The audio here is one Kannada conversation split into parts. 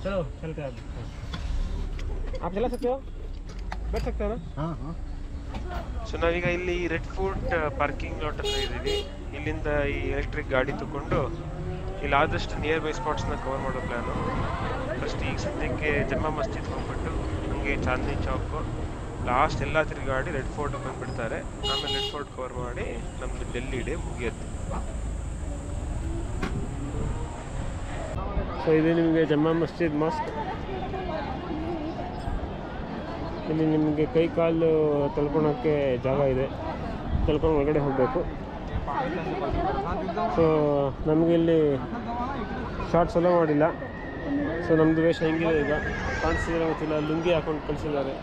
चलो चलते हैं आप चला सकते हो बैठ सकते हो ना हाँ हाँ ಸೊ ನಾವೀಗ ಇಲ್ಲಿ ರೆಡ್ ಫೋರ್ಟ್ ಪಾರ್ಕಿಂಗ್ ಲಾಟ್ ಹತ್ರ ಇದ್ದೀವಿ. ಇಲ್ಲಿಂದ ಈ ಎಲೆಕ್ಟ್ರಿಕ್ ಗಾಡಿ ತಗೊಂಡು ಇಲ್ಲಿ ಆದಷ್ಟು ನಿಯರ್ ಬೈ ಸ್ಪಾಟ್ಸ್ನ ಕವರ್ ಮಾಡೋ ಪ್ಲ್ಯಾನು. ಫಸ್ಟ್ ಈಗ ಸದ್ಯಕ್ಕೆ ಜಮ್ಮಾ ಮಸ್ಜಿದ್ ಹೋಗ್ಬಿಟ್ಟು ಹಂಗೆ ಚಾಂದಿನಿ ಚೌಕ್ ಲಾಸ್ಟ್ ಎಲ್ಲ ತಿರುಗಾಡಿ ರೆಡ್ ಫೋರ್ಟ್ ಬಂದುಬಿಡ್ತಾರೆ. ಆಮೇಲೆ ರೆಡ್ ಫೋರ್ಟ್ ಕವರ್ ಮಾಡಿ ನಮ್ಮದು ಡೆಲ್ಲಿ ಡೇ ಮುಗಿಯುತ್ತೆ. ಸೊ ಇದು ನಿಮಗೆ ಜಮ್ಮಾ ಮಸ್ಜಿದ್ ಮಾಸ್ಕ್. ಇಲ್ಲಿ ನಿಮಗೆ ಕೈ ಕಾಲು ತೊಳ್ಕೊಳೋಕ್ಕೆ ಜಾಗ ಇದೆ, ತೊಳ್ಕೊಂಡು ಒಳಗಡೆ ಹೋಗಬೇಕು. ಸೊ ನಮಗೆ ಇಲ್ಲಿ ಶಾರ್ಟ್ಸ್ ಎಲ್ಲ ಮಾಡಿಲ್ಲ. ಸೊ ನಮ್ಮದು ವೇಷ ಹೆಂಗಿದೆ ಈಗ ಕಾಣಿಸ್ತಿದ್ರೆ ಗೊತ್ತಿಲ್ಲ, ಲುಂಗಿ ಹಾಕೊಂಡು ಕಳಿಸಿದ್ದಾರೆ.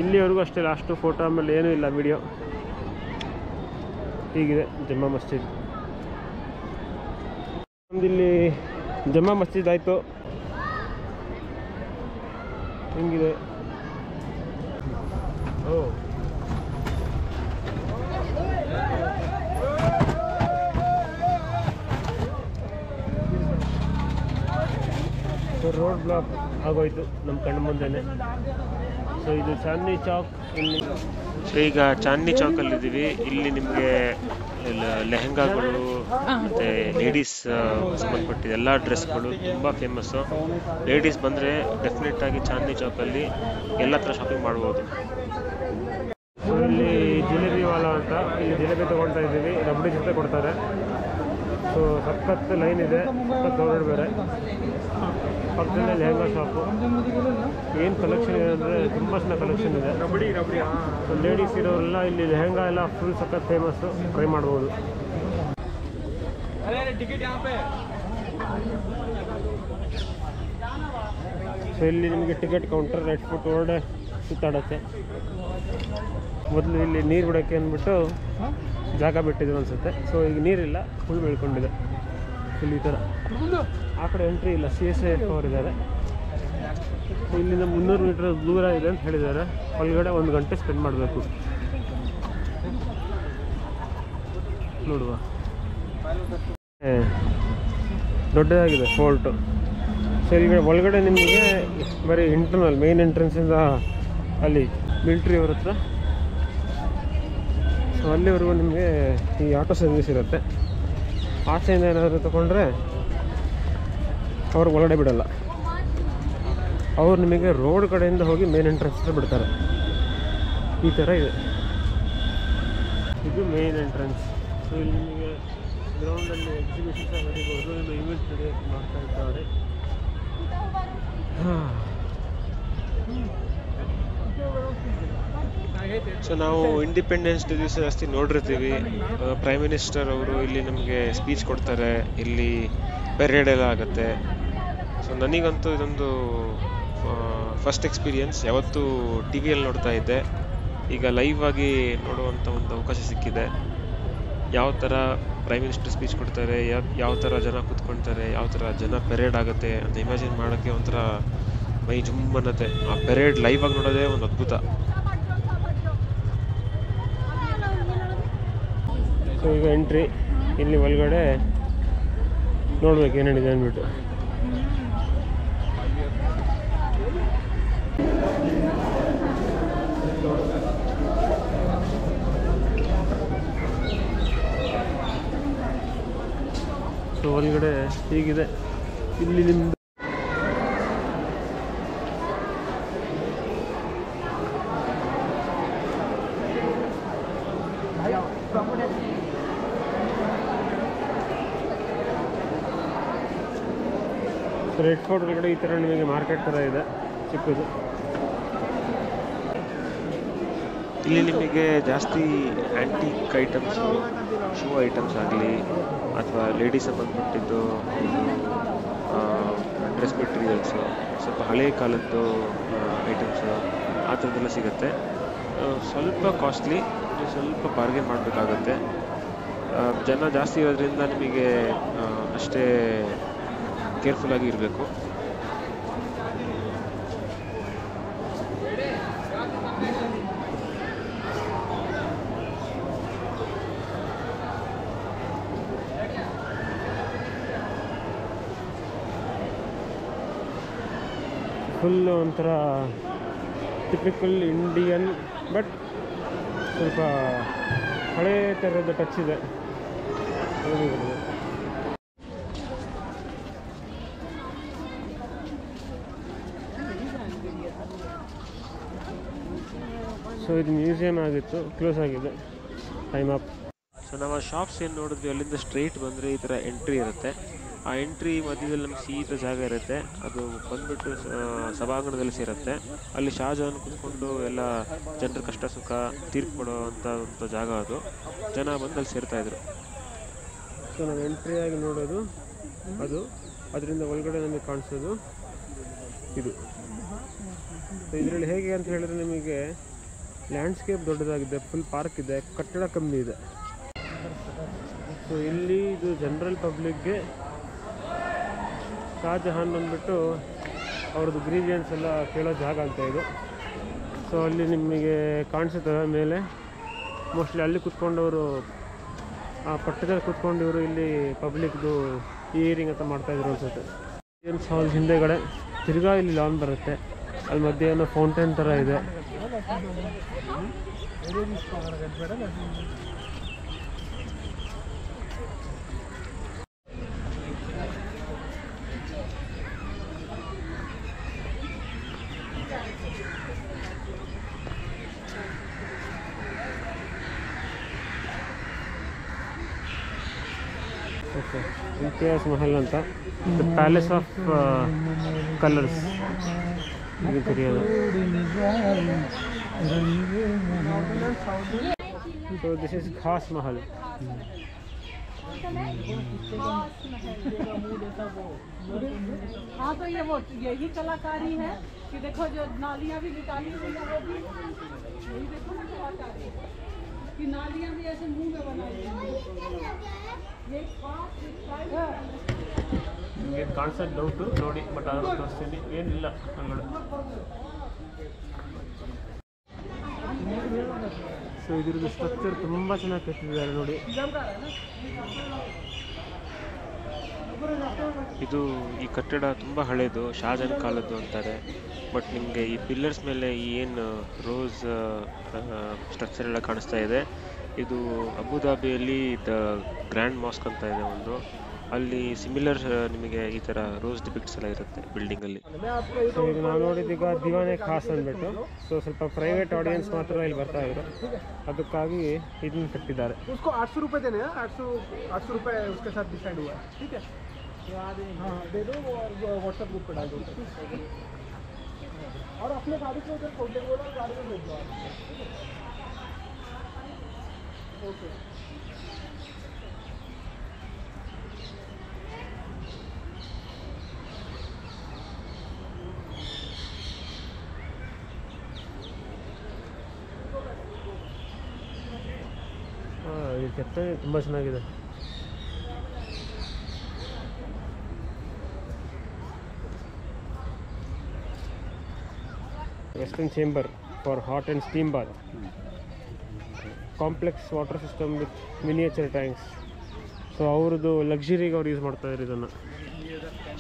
ಇಲ್ಲಿವರೆಗೂ ಅಷ್ಟೇ, ಲಾಸ್ಟು ಫೋಟೋ ಆಮೇಲೆ ಏನೂ ಇಲ್ಲ, ವಿಡಿಯೋ. ಹೀಗಿದೆ ಜಮ್ಮಾ ಮಸ್ಜಿದ್. ನಮ್ದಿಲ್ಲಿ ಜಮ್ಮಾ ಮಸ್ಜಿದ್ ಆಯಿತು. ಹೆಂಗಿದೆ? ಓ ರೋಡ್ ಬ್ಲಾಕ್ ಆಗೋಯ್ತು ನಮ್ಮ ಕಣ್ಣು ಮುಂದೆನೆ. ಸೊ ಇದು ಚಾಂದಿನಿ ಚೌಕ್. ಇಲ್ಲಿ ಸೊ ಈಗ ಚಾಂದಿನಿ ಚೌಕಲ್ಲಿದ್ದೀವಿ. ಇಲ್ಲಿ ನಿಮಗೆ ಲೆಹಂಗಾಗಳು ಮತ್ತು ಲೇಡೀಸ್ ಸಂಬಂಧಪಟ್ಟಿದ ಎಲ್ಲ ಡ್ರೆಸ್ಗಳು ತುಂಬ ಫೇಮಸ್ಸು. ಲೇಡೀಸ್ ಬಂದರೆ ಡೆಫಿನೆಟ್ಟಾಗಿ ಚಾಂದಿನಿ ಚೌಕಲ್ಲಿ ಎಲ್ಲ ಥರ ಶಾಪಿಂಗ್ ಮಾಡ್ಬೋದು. ಸೊ ಇಲ್ಲಿ ಜಿಲೇಬಿ ವಾಲ ಅಂತ, ಇಲ್ಲಿ ಜಿಲೇಬಿ ತೊಗೊಳ್ತಾ ಇದ್ದೀವಿ, ರಬಡಿ ಜೊತೆ ಕೊಡ್ತಾರೆ. ಸೊ ಸಖತ್ ಲೈನ್ ಇದೆ, ಸಖತ್ ರೋಡ್ ಬೇರೆ. ಪಕ್ಕದಲ್ಲೇ ಲೆಹಂಗಾ ಶಾಪು. ಏನು ಕಲೆಕ್ಷನ್ ಇದೆ ಅಂದರೆ ತುಂಬ ಚೆನ್ನಾಗಿ ಕಲೆಕ್ಷನ್ ಇದೆ. ಸೊ ಲೇಡೀಸ್ ಇರೋರೆಲ್ಲ ಇಲ್ಲಿ ಲೆಹಂಗಾ ಎಲ್ಲ ಫುಲ್ ಸಖತ್ ಫೇಮಸ್ಸು, ಟ್ರೈ ಮಾಡ್ಬೋದು. ಸೊ ಇಲ್ಲಿ ನಿಮಗೆ ಟಿಕೆಟ್ ಕೌಂಟರ್ ರೆಡ್ ಫೋರ್ಟ್ ಹೊರಡೆ ಸುತ್ತಾಡುತ್ತೆ. ಮೊದಲು ಇಲ್ಲಿ ನೀರು ಬಿಡೋಕ್ಕೆ ಅಂದ್ಬಿಟ್ಟು ಜಾಗ ಬಿಟ್ಟಿದ್ರು ಅನಿಸುತ್ತೆ. ಸೊ ಈಗ ನೀರಿಲ್ಲ, ಫುಲ್ ಬೆಳ್ಕೊಂಡಿದೆ ಫುಲ್ ಈ ಥರ. ಆ ಕಡೆ ಎಂಟ್ರಿ ಇಲ್ಲ, CSIF ಅವರಿದ್ದಾರೆ. ಇಲ್ಲಿಂದ 300 ಮೀಟರ್ ದೂರ ಇದೆ ಅಂತ ಹೇಳಿದ್ದಾರೆ. ಒಳಗಡೆ 1 ಗಂಟೆ ಸ್ಪೆಂಡ್ ಮಾಡಬೇಕು. ನೋಡುವ, ದೊಡ್ಡದಾಗಿದೆ ಫೋರ್ಟು. ಸೊ ಈಗ ಒಳಗಡೆ ನಿಮಗೆ ಬರೀ ಇಂಟರ್ನಲ್ ಮೇನ್ ಎಂಟ್ರೆನ್ಸಿಂದ ಅಲ್ಲಿ ಮಿಲ್ಟ್ರಿ ಅವ್ರ ಹತ್ರ, ಸೊ ಅಲ್ಲಿವರೆಗೂ ನಿಮಗೆ ಈ ಆಟೋ ಸರ್ವಿಸ್ ಇರುತ್ತೆ. ಆಚೆಯಿಂದ ಏನಾದರೂ ತೊಗೊಂಡ್ರೆ ಅವ್ರು ಒಳಗಡೆ ಬಿಡಲ್ಲ. ಅವ್ರು ನಿಮಗೆ ರೋಡ್ ಕಡೆಯಿಂದ ಹೋಗಿ ಮೇನ್ ಎಂಟ್ರೆನ್ಸ್ ಹತ್ರ ಬಿಡ್ತಾರೆ. ಈ ಥರ ಇದೆ. ಇದು ಮೇನ್ ಎಂಟ್ರೆನ್ಸ್. ಸೊ ಇಲ್ಲಿ ನಿಮಗೆ ಗ್ರೌಂಡಲ್ಲಿ ಎಕ್ಸಿಬಿಷನ್ಸ್ ನಡೀಬೋದು, ಇಲ್ಲಿ ಇವೆಂಟ್ ಮಾಡ್ತಾ ಇದ್ದಾರೆ. ಸೊ ನಾವು ಇಂಡಿಪೆಂಡೆನ್ಸ್ ಡೇ ದಿವಸ ಜಾಸ್ತಿ ನೋಡಿರ್ತೀವಿ, ಪ್ರೈಮ್ ಮಿನಿಸ್ಟರ್ ಅವರು ಇಲ್ಲಿ ನಮಗೆ ಸ್ಪೀಚ್ ಕೊಡ್ತಾರೆ, ಇಲ್ಲಿ ಪೆರೇಡ್ ಎಲ್ಲ ಆಗುತ್ತೆ. ಸೊ ನನಗಂತೂ ಇದೊಂದು ಫಸ್ಟ್ ಎಕ್ಸ್ಪೀರಿಯನ್ಸ್. ಯಾವತ್ತೂ ಟಿ ವಿಯಲ್ಲಿ ನೋಡ್ತಾ ಇದ್ದೆ, ಈಗ ಲೈವ್ ಆಗಿ ನೋಡುವಂಥ ಒಂದು ಅವಕಾಶ ಸಿಕ್ಕಿದೆ. ಯಾವ ಥರ ಪ್ರೈಮ್ ಮಿನಿಸ್ಟರ್ ಸ್ಪೀಚ್ ಕೊಡ್ತಾರೆ, ಯಾವ ಥರ ಜನ ಕೂತ್ಕೊಳ್ತಾರೆ, ಯಾವ ಥರ ಜನ ಪೆರೇಡ್ ಆಗುತ್ತೆ ಅಂತ ಇಮ್ಯಾಜಿನ್ ಮಾಡೋಕ್ಕೆ ಒಂಥರ ಮೈ ಜುಮ್ ಅನ್ನತ್ತೆ. ಆ ಪೆರೇಡ್ ಲೈವ್ ಆಗಿ ನೋಡೋದೇ ಒಂದು ಅದ್ಭುತ. ಸೊ ಈಗ ಎಂಟ್ರಿ, ಇಲ್ಲಿ ಒಳಗಡೆ ನೋಡ್ಬೇಕು ಏನೇನಿದೆ ಅಂದ್ಬಿಟ್ಟು. ಸೊ ಒಳಗಡೆ ಹೀಗಿದೆ. ಇಲ್ಲಿ ನಿಮ್ದು ರೆಡ್ ಫೋರ್ಟ್ ಒಳಗಡೆ ಈ ಥರ ನಿಮಗೆ ಮಾರ್ಕೆಟ್ ಥರ ಇದೆ, ಚಿಕ್ಕದು. ಇಲ್ಲಿ ನಿಮಗೆ ಜಾಸ್ತಿ ಆ್ಯಂಟಿಕ್ ಐಟಮ್ಸು, ಶೂ ಐಟಮ್ಸ್ ಆಗಲಿ ಅಥವಾ ಲೇಡೀಸ್ ಸಂಬಂಧಪಟ್ಟಿದ್ದು ಡ್ರೆಸ್ ಮೆಟೀರಿಯಲ್ಸು, ಸ್ವಲ್ಪ ಹಳೆಯ ಕಾಲದ್ದು ಐಟಮ್ಸು ಆ ಥರದ್ದೆಲ್ಲ ಸಿಗುತ್ತೆ. ಸ್ವಲ್ಪ ಕಾಸ್ಟ್ಲಿ, ಸ್ವಲ್ಪ ಬಾರ್ಗೇನ್ ಮಾಡಬೇಕಾಗತ್ತೆ. ಜನ ಜಾಸ್ತಿ ಇರೋದ್ರಿಂದ ನಿಮಗೆ ಅಷ್ಟೇ ಕೇರ್ಫುಲ್ಲಾಗಿ ಇರಬೇಕು. ಫುಲ್ ಒಂಥರ ಟಿಪಿಕಲ್ ಇಂಡಿಯನ್, ಬಟ್ ಸ್ವಲ್ಪ ಹಳೇ ಥರದ ಟಚ್ ಇದೆ. ಸೊ ಇದು ಮ್ಯೂಸಿಯಂ ಆಗಿತ್ತು, ಕ್ಲೋಸ್ ಆಗಿದೆ, ಟೈಮ್ ಅಪ್. ಸೊ ನಾವು ಶಾಪ್ಸ್ ಏನು ನೋಡಿದ್ವಿ ಅಲ್ಲಿಂದ ಸ್ಟ್ರೈಟ್ ಬಂದರೆ ಈ ಥರ ಎಂಟ್ರಿ ಇರುತ್ತೆ. ಆ ಎಂಟ್ರಿ ಮಧ್ಯದಲ್ಲಿ ನಮ್ಗೆ ಸೀದ ಜಾಗ ಇರುತ್ತೆ, ಅದು ಬಂದ್ಬಿಟ್ಟು ಸಭಾಂಗಣದಲ್ಲಿ ಸೇರುತ್ತೆ. ಅಲ್ಲಿ ಶಹಜಹಾನ್ ಕೂತ್ಕೊಂಡು ಎಲ್ಲ ಜನರ ಕಷ್ಟ ಸುಖ ತೀರ್ಪು ಕೊಡೋ ಅಂಥ ಜಾಗ ಅದು. ಜನ ಬಂದು ಅಲ್ಲಿ ಸೇರ್ತಾಯಿದ್ರು. ಸೊ ನಾವು ಎಂಟ್ರಿ ಆಗಿ ನೋಡೋದು ಅದು, ಅದರಿಂದ ಒಳಗಡೆ ನಮಗೆ ಕಾಣಿಸೋದು ಇದು. ಸೊ ಇದರಲ್ಲಿ ಹೇಗೆ ಅಂತ ಹೇಳಿದ್ರೆ ನಿಮಗೆ ಲ್ಯಾಂಡ್ಸ್ಕೇಪ್ ದೊಡ್ಡದಾಗಿದೆ, ಫುಲ್ ಪಾರ್ಕ್ ಇದೆ, ಕಟ್ಟಡ ಕಮ್ಮಿ ಇದೆ. ಸೊ ಇಲ್ಲಿ ಇದು ಜನರಲ್ ಪಬ್ಲಿಕ್ಗೆ ಶಹಜಹಾನ್ ಬಂದ್ಬಿಟ್ಟು ಅವ್ರದ್ದು ಗ್ರೀವಿಯನ್ಸ್ ಎಲ್ಲ ಕೇಳೋ ಜಾಗ ಅಂತ ಇದು. ಸೊ ಅಲ್ಲಿ ನಿಮಗೆ ಕಾಣಿಸುತ್ತವೆ ಮೇಲೆ, ಮೋಸ್ಟ್ಲಿ ಅಲ್ಲಿ ಕೂತ್ಕೊಂಡವರು, ಆ ಪಟ್ಟದಲ್ಲಿ ಕೂತ್ಕೊಂಡು ಇವರು ಇಲ್ಲಿ ಪಬ್ಲಿಕ್ದು ಹಿಯರಿಂಗ್ ಅಂತ ಮಾಡ್ತಾಯಿದ್ರು ಅನ್ಸುತ್ತೆ. ಆಡಿಯನ್ಸ್ ಹಾಲ್ ಹಿಂದೆಗಡೆ ತಿರ್ಗಾ ಇಲ್ಲಿ ಲಾನ್ ಬರುತ್ತೆ, ಅಲ್ಲಿ ಮಧ್ಯೆ ಏನೋ ಫೌಂಟೇನ್ ಥರ ಇದೆ. ಓಕೆ, ಇಮ್ತಿಯಾಜ್ ಮಹಲ್ ಅಂತ, ದ ಪ್ಯಾಲೇಸ್ ಆಫ್ ಕಲರ್ಸ್ ಇದು ಕರೆಯೋದು. So this is Khas Mahal. हाँ तो ये वो यही कलाकारी है कि देखो जो नालियाँ भी निकाली हुई है वो भी यही देखो ना कलाकारी कि नालियाँ भी ऐसे मुंह में बनाई हैं। ये ನಿಮಗೆ ಕಾನ್ಸೆಪ್ಟ್ ಡೌಟು ನೋಡಿ, ಬಟ್ ಅದನ್ನು ತೋರಿಸ್ತೀನಿ, ಏನಿಲ್ಲ ಅಂಗಡಿ. ಸೊ ಇದ್ರದ್ದು ಸ್ಟ್ರಕ್ಚರ್ ತುಂಬ ಚೆನ್ನಾಗಿ ಕಟ್ಟಿದ್ದಾರೆ ನೋಡಿ. ಇದು ಈ ಕಟ್ಟಡ ತುಂಬ ಹಳೇದು, ಶಹಜಹಾನ್ ಕಾಲದ್ದು ಅಂತಾರೆ. ಬಟ್ ನಿಮಗೆ ಈ ಪಿಲ್ಲರ್ಸ್ ಮೇಲೆ ಏನು ರೋಸ್ ಸ್ಟ್ರಕ್ಚರ್ ಎಲ್ಲ ಕಾಣಿಸ್ತಾ ಇದೆ, ಇದು ಅಬುದಾಬಿಯಲ್ಲಿ ದ ಗ್ರ್ಯಾಂಡ್ ಮಾಸ್ಕ್ ಅಂತ ಇದೆ ಒಂದು, ಅಲ್ಲಿ ಸಿಮಿಲರ್ ನಿಮಗೆ ಈ ಥರ ರೋಸ್ ಡಿಪಿಕ್ಟ್ಸ್ ಎಲ್ಲ ಇರುತ್ತೆ ಬಿಲ್ಡಿಂಗಲ್ಲಿ. ಸೊ ಇದು ನಾವು ನೋಡಿದ್ದೀಗ ದಿವಾನೆ ಖಾಸ್ ಅಂದ್ಬಿಟ್ಟು, ಸೊ ಸ್ವಲ್ಪ ಪ್ರೈವೇಟ್ ಆಡಿಯನ್ಸ್ ಮಾತ್ರ ಇಲ್ಲಿ ಬರ್ತಾ ಇದ್ರು, ಅದಕ್ಕಾಗಿ ಇದನ್ನು ಕಟ್ಟಿದ್ದಾರೆ. उसको 800 रुपये देने हैं, 800 रुपये उसके साथ डिसाइड हुआ है, ठीक है? हाँ दे दो और व्हाट्सएप ग्रुप पर डाल दो, और अपने गाड़ी को उधर खोल देंगे, वो गाड़ी में भेज दो आप, ठीक है? ओके. ಇದು ಕೆತ್ತನೆ ತುಂಬ ಚೆನ್ನಾಗಿದೆ. Western chamber for hot and steam bath, complex water system with miniature tanks. So ಅವ್ರದ್ದು ಲಕ್ಸುರಿಗೆ ಅವ್ರು ಯೂಸ್ ಮಾಡ್ತಾಯಿದ್ರು ಇದನ್ನು.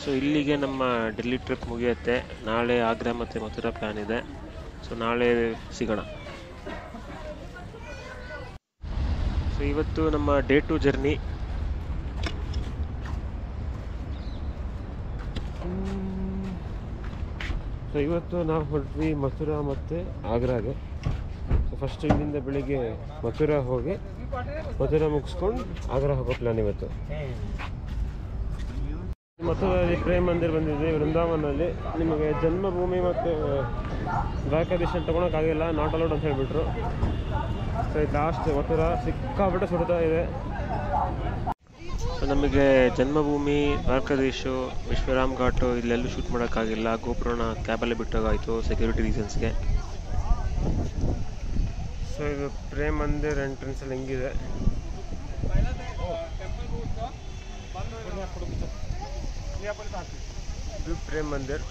ಸೊ ಇಲ್ಲಿಗೆ ನಮ್ಮ ಡೆಲ್ಲಿ ಟ್ರಿಪ್ ಮುಗಿಯುತ್ತೆ. ನಾಳೆ ಆಗ್ರಾ ಮತ್ತು ಮಥುರಾ ಪ್ಲ್ಯಾನ್ ಇದೆ. ಸೊ ನಾಳೆ ಸಿಗೋಣ. ಸೊ ಇವತ್ತು ನಮ್ಮ ಡೇ 2 ಜರ್ನಿ. ಸೊ ಇವತ್ತು ನಾವು ಹೊರಟ್ವಿ ಮಥುರಾ ಮತ್ತು ಆಗ್ರಾಗೆ. ಸೊ ಫಸ್ಟ್ ಇಲ್ಲಿಂದ ಬೆಳಿಗ್ಗೆ ಮಥುರಾ ಹೋಗಿ ಮಥುರಾ ಮುಗಿಸ್ಕೊಂಡು ಆಗ್ರಾ ಹೋಗೋ ಪ್ಲ್ಯಾನ್ ಇವತ್ತು. ಮಥುರಾದಲ್ಲಿ ಪ್ರೇಮ್ ಮಂದಿರ್ ಬಂದಿದೆ, ವೃಂದಾವನಲ್ಲಿ. ನಿಮಗೆ ಜನ್ಮಭೂಮಿ ಮತ್ತು ದ್ವಾರಕಾಧೀಶ ತೊಗೊಳಕ್ಕಾಗಿಲ್ಲ, ನಾಟ್ ಅಲೌಡ್ ಅಂತ ಹೇಳಿಬಿಟ್ರು. ಸೊ ಇದು ಲಾಸ್ಟ್ ಮಥುರಾ, ಸಿಕ್ಕಾಪಟ್ಟೆ ಸುಡ್ತಾ ಇದೆ. ಸೊ ನಮಗೆ ಜನ್ಮಭೂಮಿ, ದ್ವಾರಕಾಧೀಶು, ವಿಶ್ವರಾಮ್ ಘಾಟು ಇಲ್ಲೆಲ್ಲೂ ಶೂಟ್ ಮಾಡೋಕ್ಕಾಗಿಲ್ಲ. ಗೋಪುರನ ಕ್ಯಾಬಲ್ಲೇ ಬಿಟ್ಟೋಗಾಯಿತು ಸೆಕ್ಯೂರಿಟಿ ರೀಸನ್ಸ್ಗೆ. ಸೊ ಇದು ಪ್ರೇಮ್ ಮಂದಿರ್ ಎಂಟ್ರೆನ್ಸಲ್ಲಿ ಹೆಂಗಿದೆ. ಇದು ಪ್ರೇಮ್ ಮಂದಿರ್.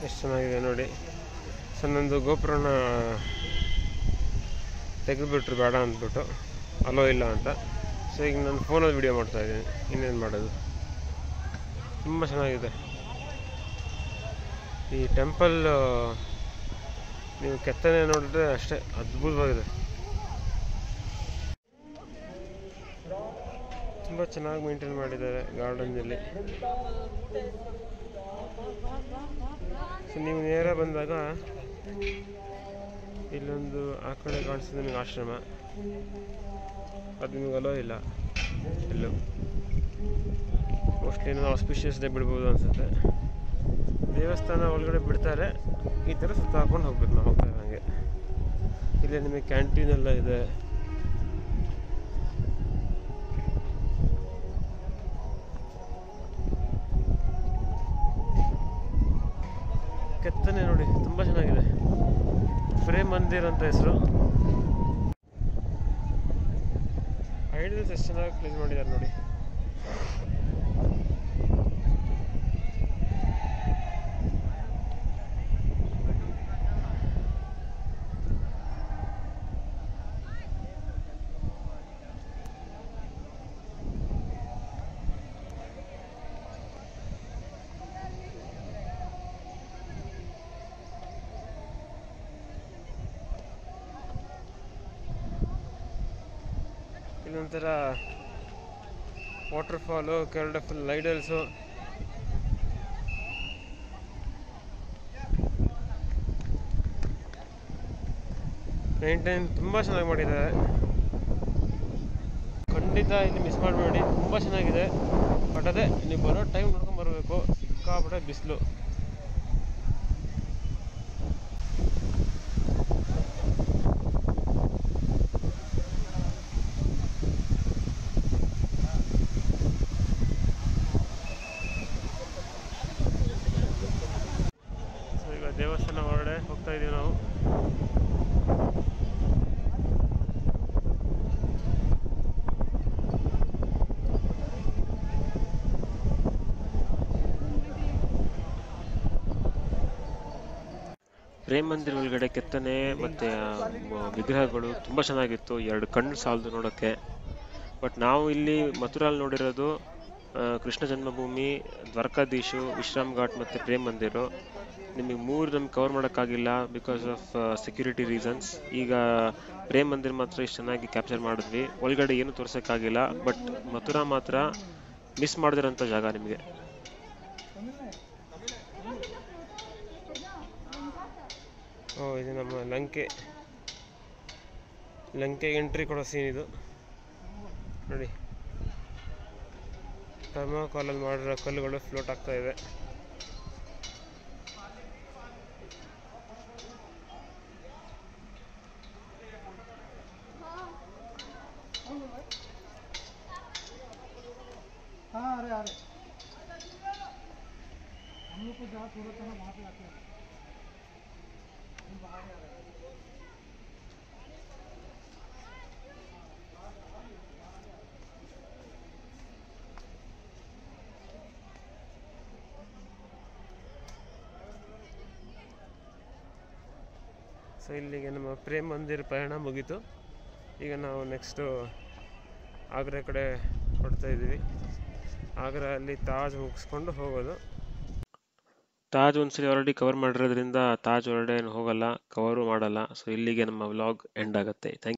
ಎಷ್ಟು ಚೆನ್ನಾಗಿದೆ ನೋಡಿ. ಸೊ ನಂದು ಗೋಪುರನ ತೆಗೆದುಬಿಟ್ರು ಬೇಡ ಅಂದ್ಬಿಟ್ಟು. ಅಲೋ ಇಲ್ಲ ಅಂತ. ಸೊ ಈಗ ನಾನು ಫೋನಲ್ಲಿ ವಿಡಿಯೋ ಮಾಡ್ತಾಯಿದ್ದೀನಿ, ಇನ್ನೇನು ಮಾಡೋದು. ತುಂಬ ಚೆನ್ನಾಗಿದೆ ಈ ಟೆಂಪಲ್. ನೀವು ಕೆತ್ತನೆ ನೋಡಿದ್ರೆ ಅಷ್ಟೇ ಅದ್ಭುತವಾಗಿದೆ. ತುಂಬ ಚೆನ್ನಾಗಿ ಮೇಂಟೈನ್ ಮಾಡಿದ್ದಾರೆ ಗಾರ್ಡನ್ನಲ್ಲಿ. ಸೊ ನೀವು ನೇರ ಬಂದಾಗ ಇಲ್ಲೊಂದು ಆ ಕಡೆ ಕಾಣಿಸಿದ ನಿಮಗೆ ಆಶ್ರಮ, ಅದು ನಿಮಗೆ ಅಲೋ ಇಲ್ಲ ಎಲ್ಲೂ. ಮೋಸ್ಟ್ಲಿ ಏನೋ ಆಸ್ಪಿಷಿಯಸ್ ಡೇ ಬಿಡ್ಬೋದು ಅನಿಸುತ್ತೆ. ದೇವಸ್ಥಾನ ಒಳಗಡೆ ಬಿಡ್ತಾರೆ, ಈ ಥರ ಸುತ್ತ ಹಾಕೊಂಡು ಹೋಗ್ಬೇಕು ನಾವು ಹೋಗ್ತಾ ಇರೋಂಗೆ. ಇಲ್ಲೇ ನಿಮಗೆ ಕ್ಯಾಂಟೀನ್ ಎಲ್ಲ ಇದೆ. ಕೆತ್ತನೆ ನೋಡಿ ತುಂಬ ಚೆನ್ನಾಗಿದೆ. ಪ್ರೇಮ್ ಮಂದಿರ್ ಅಂತ ಹೆಸರು. ಐಡಿಯಾಸ್ ಎಷ್ಟು ಚೆನ್ನಾಗಿ ಪ್ಲೇಸ್ ಮಾಡಿದ್ದಾರೆ ನೋಡಿ. ಇಲ್ಲೊಂಥರ ವಾಟರ್ಫಾಲು, ಕೆಳಗಡೆ ಫುಲ್ ಲೈಡಲ್ಸು. ಮೇಂಟೈನ್ ತುಂಬ ಚೆನ್ನಾಗಿ ಮಾಡಿದ್ದಾರೆ. ಖಂಡಿತ ಇಲ್ಲಿ ಮಿಸ್ ಮಾಡಬೇಡಿ, ತುಂಬ ಚೆನ್ನಾಗಿದೆ. ಬಟ್ ಅದೇ ನೀವು ಬರೋ ಟೈಮ್ ನೋಡ್ಕೊಂಡು ಬರಬೇಕು, ಸಿಕ್ಕಾಪಟ್ಟೆ ಬಿಸಿಲು. ದೇವಸ್ಥಾನ ಹೊರಗಡೆ ಹೋಗ್ತಾ ಇದೀವಿ ನಾವು. ಪ್ರೇಮ್ ಮಂದಿರ್ ಒಳಗಡೆ ಕೆತ್ತನೆ ಮತ್ತು ವಿಗ್ರಹಗಳು ತುಂಬ ಚೆನ್ನಾಗಿತ್ತು. 2 ಕಣ್ಣು ಸಾಲದು ನೋಡೋಕ್ಕೆ. ಬಟ್ ನಾವು ಇಲ್ಲಿ ಮಥುರಲ್ಲಿ ನೋಡಿರೋದು ಕೃಷ್ಣ ಜನ್ಮಭೂಮಿ, ದ್ವಾರಕಾಧೀಶು, ವಿಶ್ರಾಮ್ ಘಾಟ್ ಮತ್ತು ಪ್ರೇಮ್ ಮಂದಿರು. ನಿಮಗೆ 3 ನಮ್ಗೆ ಕವರ್ ಮಾಡೋಕ್ಕಾಗಿಲ್ಲ ಬಿಕಾಸ್ ಆಫ್ ಸೆಕ್ಯೂರಿಟಿ ರೀಸನ್ಸ್. ಈಗ ಪ್ರೇಮ್ ಮಂದಿರ್ ಮಾತ್ರ ಇಷ್ಟು ಚೆನ್ನಾಗಿ ಕ್ಯಾಪ್ಚರ್ ಮಾಡಿದ್ವಿ. ಒಳಗಡೆ ಏನು ತೋರ್ಸೋಕ್ಕಾಗಿಲ್ಲ. ಬಟ್ ಮಥುರಾ ಮಾತ್ರ ಮಿಸ್ ಮಾಡದಿರೋಂಥ ಜಾಗ ನಿಮಗೆ. ಇದು ನಮ್ಮ ಲಂಕೆ ಎಂಟ್ರಿ ಕೊಡೋ ಸೀನ್ ಇದು ನೋಡಿ. ಥರ್ಮಾಕೋಲಲ್ಲಿ ಮಾಡಿರೋ ಕಲ್ಲುಗಳು ಫ್ಲೋಟ್ ಆಗ್ತಾ ಇದೆ. हाँ अरे अरे हम लोग को जहाँ सूरत है ना वहाँ पे आते हैं बाहर आ रहे हैं. ಸೊ ಇಲ್ಲಿಗೆ ನಮ್ಮ ಪ್ರೇಮ್ ಮಂದಿರ್ ಪ್ರಯಾಣ ಮುಗೀತು. ಈಗ ನಾವು ನೆಕ್ಸ್ಟು ಆಗ್ರಾ ಕಡೆ ಹೊರಡ್ತಾ ಇದ್ದೀವಿ. ಆಗ್ರಾ ಅಲ್ಲಿ ತಾಜ್ ಮುಗಿಸ್ಕೊಂಡು ಹೋಗೋದು. ತಾಜ್ ಒಂದ್ಸಲಿ ಆಲ್ರೆಡಿ ಕವರ್ ಮಾಡಿರೋದ್ರಿಂದ ತಾಜ್ ಹೊರಗಡೆ ಏನು ಹೋಗಲ್ಲ, ಕವರು ಮಾಡಲ್ಲ. ಸೊ ಇಲ್ಲಿಗೆ ನಮ್ಮ ವ್ಲಾಗ್ ಎಂಡ್ ಆಗುತ್ತೆ. Thank you.